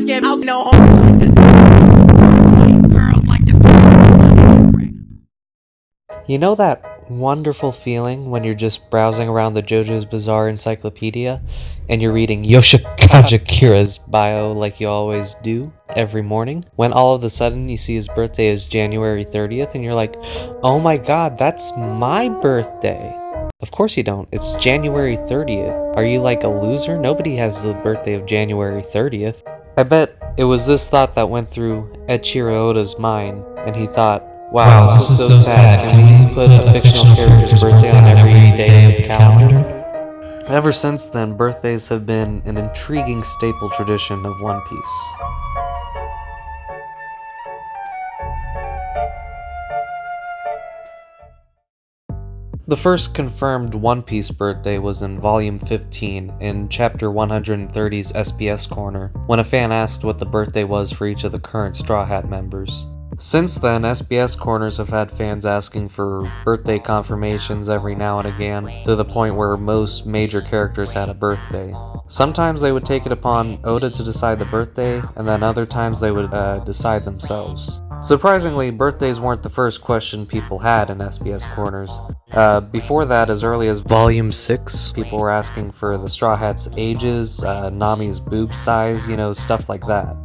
skip out no You know that wonderful feeling when you're just browsing around the JoJo's Bizarre Encyclopedia and you're reading Yoshikawa Kira's bio like you always do every morning, when all of a sudden you see his birthday is January 30th and you're like, oh my god, that's my birthday. Of course you don't, it's January 30th. Are you like a loser? Nobody has the birthday of January 30th. I bet it was this thought that went through Eiichiro Oda's mind, and he thought, wow, this is so sad. Can we put a fictional character's birthday on every day of the calendar? Ever since then, birthdays have been an intriguing staple tradition of One Piece. The first confirmed One Piece birthday was in Volume 15 in Chapter 130's SBS Corner, when a fan asked what the birthday was for each of the current Straw Hat members. Since then, SBS Corners have had fans asking for birthday confirmations every now and again, to the point where most major characters had a birthday. Sometimes they would take it upon Oda to decide the birthday, and then other times they would decide themselves. Surprisingly, birthdays weren't the first question people had in SBS Corners. Before that, as early as Volume 6, people were asking for the Straw Hats' ages, Nami's boob size, stuff like that.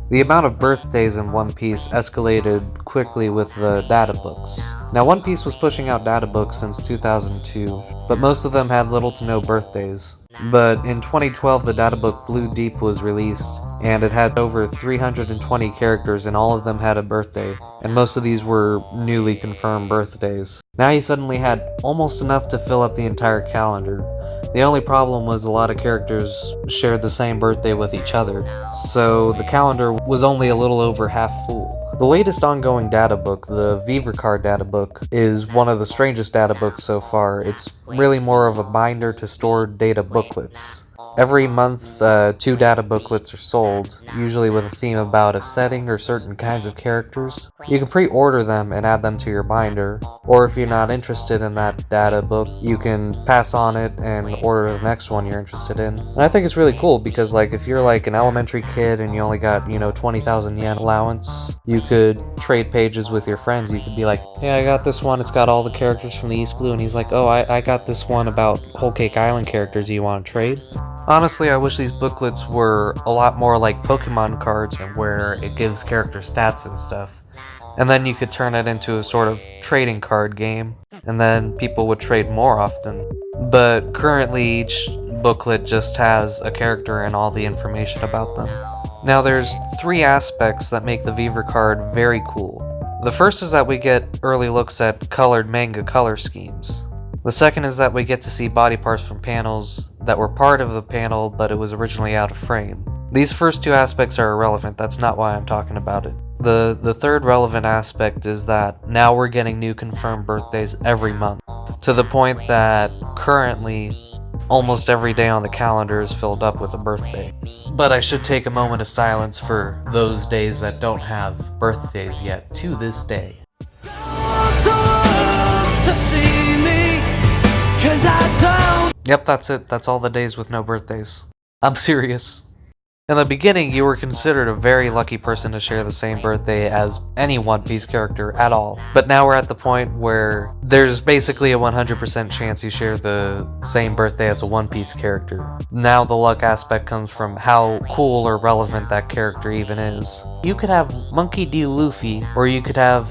The amount of birthdays in One Piece escalated quickly with the data books. Now, One Piece was pushing out data books since 2002, but most of them had little to no birthdays. But in 2012, the data book Blue Deep was released, and it had over 320 characters, and all of them had a birthday, and most of these were newly confirmed birthdays. Now you suddenly had almost enough to fill up the entire calendar. The only problem was a lot of characters shared the same birthday with each other, so the calendar was only a little over half full. The latest ongoing data book, the Vivercard data book, is one of the strangest data books so far. It's really more of a binder to store data booklets. Every month, 2 data booklets are sold, usually with a theme about a setting or certain kinds of characters. You can pre-order them and add them to your binder, or if you're not interested in that data book, you can pass on it and order the next one you're interested in. And I think it's really cool because, if you're an elementary kid and you only got, 20,000 yen allowance, you could trade pages with your friends. You could be like, hey, I got this one, it's got all the characters from the East Blue, and he's like, oh, I got this one about Whole Cake Island characters, do you want to trade? Honestly, I wish these booklets were a lot more like Pokemon cards, where it gives character stats and stuff. And then you could turn it into a sort of trading card game, and then people would trade more often. But currently each booklet just has a character and all the information about them. Now there's 3 aspects that make the Vivercard very cool. The first is that we get early looks at colored manga color schemes. The second is that we get to see body parts from panels that were part of the panel, but it was originally out of frame. These first 2 aspects are irrelevant, that's not why I'm talking about it. The third relevant aspect is that now we're getting new confirmed birthdays every month, to the point that currently almost every day on the calendar is filled up with a birthday. But I should take a moment of silence for those days that don't have birthdays yet to this day. Yep, that's it. That's all the days with no birthdays. I'm serious. In the beginning, you were considered a very lucky person to share the same birthday as any One Piece character at all. But now we're at the point where there's basically a 100% chance you share the same birthday as a One Piece character. Now the luck aspect comes from how cool or relevant that character even is. You could have Monkey D. Luffy, or you could have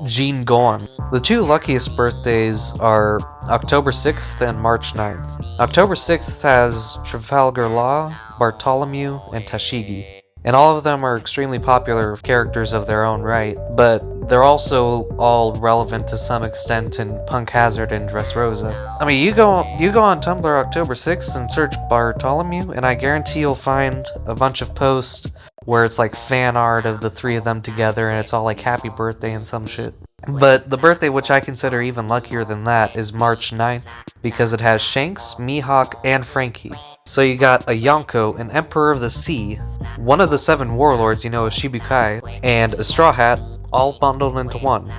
Jean Gorn. The 2 luckiest birthdays are October 6th and March 9th. October 6th has Trafalgar Law, Bartolomeo, and Tashigi, and all of them are extremely popular characters of their own right, but they're also all relevant to some extent in Punk Hazard and Dressrosa. I mean, you go on Tumblr October 6th and search Bartolomeo, and I guarantee you'll find a bunch of posts where it's fan art of the 3 of them together, and it's all happy birthday and some shit. But the birthday which I consider even luckier than that is March 9th, because it has Shanks, Mihawk, and Franky. So you got a Yonko, an Emperor of the Sea, one of the 7 warlords, a Shibukai, and a Straw Hat, all bundled into one.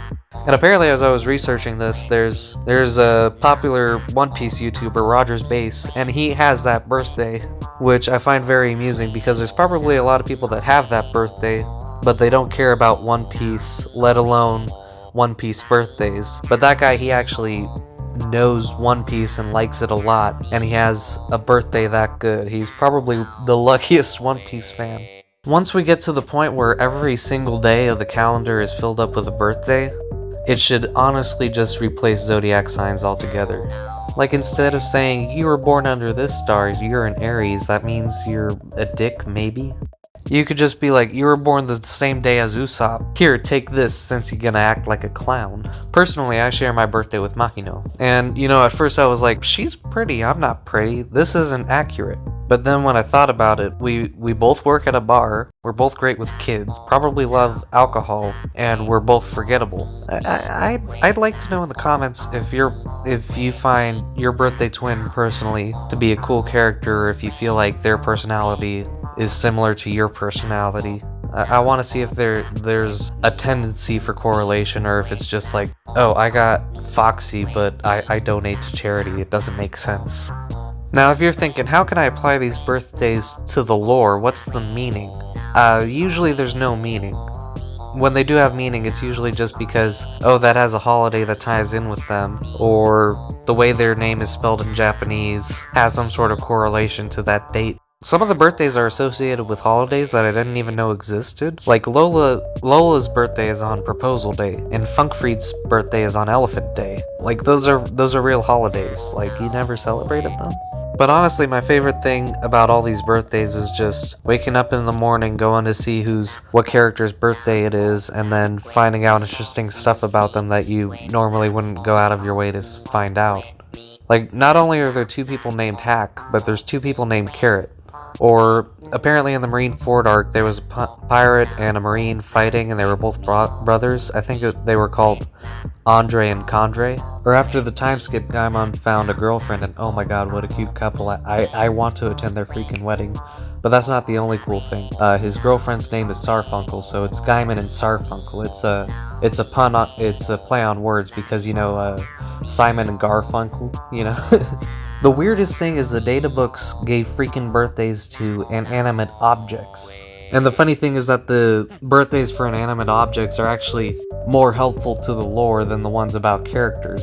And apparently, as I was researching this, there's a popular One Piece YouTuber, Roger's Base, and he has that birthday, which I find very amusing because there's probably a lot of people that have that birthday, but they don't care about One Piece, let alone One Piece birthdays. But that guy, he actually knows One Piece and likes it a lot, and he has a birthday that good. He's probably the luckiest One Piece fan. Once we get to the point where every single day of the calendar is filled up with a birthday, it should honestly just replace zodiac signs altogether. Like, instead of saying, you were born under this star, you're an Aries, that means you're a dick, maybe? You could just be like, you were born the same day as Usopp. Here, take this since you're gonna act like a clown. Personally, I share my birthday with Makino. And, at first I was like, she's pretty, I'm not pretty. This isn't accurate. But then when I thought about it, we both work at a bar, we're both great with kids, probably love alcohol, and we're both forgettable. I'd like to know in the comments if you find your birthday twin personally to be a cool character, or if you feel like their personality is similar to your personality. I want to see if there's a tendency for correlation, or if it's just like, oh, I got Foxy, but I donate to charity. It doesn't make sense. Now, if you're thinking, how can I apply these birthdays to the lore? What's the meaning? Usually there's no meaning. When they do have meaning, it's usually just because, oh, that has a holiday that ties in with them, or the way their name is spelled in Japanese has some sort of correlation to that date. Some of the birthdays are associated with holidays that I didn't even know existed. Like Lola's birthday is on Proposal Day, and Funkfried's birthday is on Elephant Day. Like, those are real holidays. Like, you never celebrated them? But honestly, my favorite thing about all these birthdays is just waking up in the morning, going to see what character's birthday it is, and then finding out interesting stuff about them that you normally wouldn't go out of your way to find out. Like, not only are there 2 people named Hack, but there's 2 people named Carrot. Or, apparently in the Marineford arc, there was a pirate and a marine fighting, and they were both brothers. I think they were called Andre and Condre. Or after the time skip, Gaimon found a girlfriend, and oh my god, what a cute couple. I want to attend their freaking wedding. But that's not the only cool thing. His girlfriend's name is Sarfunkel, so it's Gaimon and Sarfunkel. It's a play on words because, Simon and Garfunkel, The weirdest thing is the databooks gave freaking birthdays to inanimate objects. And the funny thing is that the birthdays for inanimate objects are actually more helpful to the lore than the ones about characters.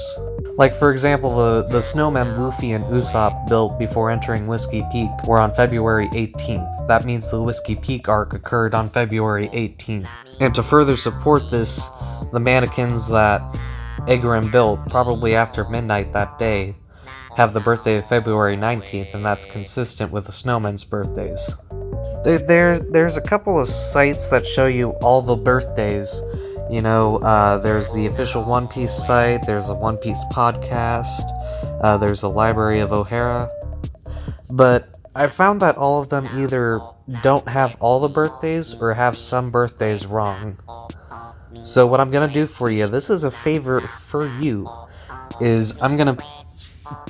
Like, for example, the snowmen Luffy and Usopp built before entering Whiskey Peak were on February 18th. That means the Whiskey Peak arc occurred on February 18th. And to further support this, the mannequins that Egerin built, probably after midnight that day, have the birthday of February 19th, and that's consistent with the snowmen's birthdays. There's a couple of sites that show you all the birthdays. There's the official One Piece site, there's a One Piece podcast, there's a Library of O'Hara. But I found that all of them either don't have all the birthdays or have some birthdays wrong. So what I'm gonna do for you, this is a favor for you, is I'm gonna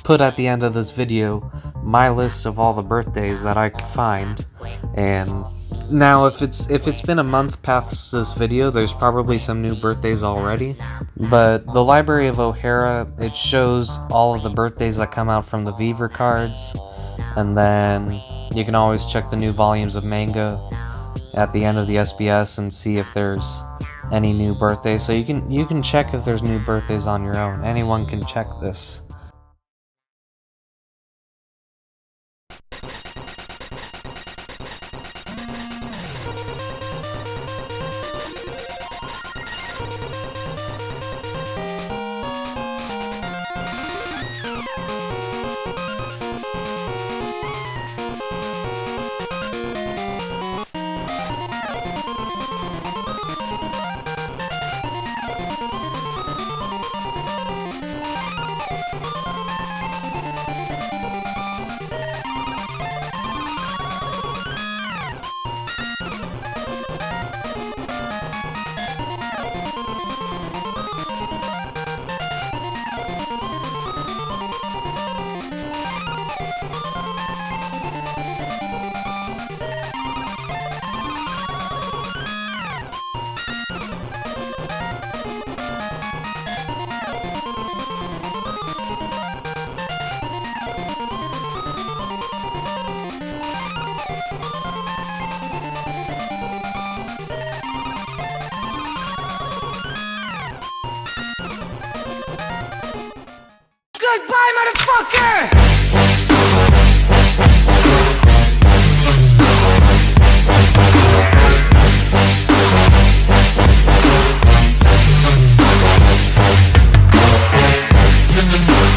put at the end of this video my list of all the birthdays that I could find. And now if it's been a month past this video, there's probably some new birthdays already. But the Library of O'Hara, it shows all of the birthdays that come out from the Viver cards, and then you can always check the new volumes of manga at the end of the SBS and see if there's any new birthdays. So you can check if there's new birthdays on your own. Anyone can check this. motherfucker!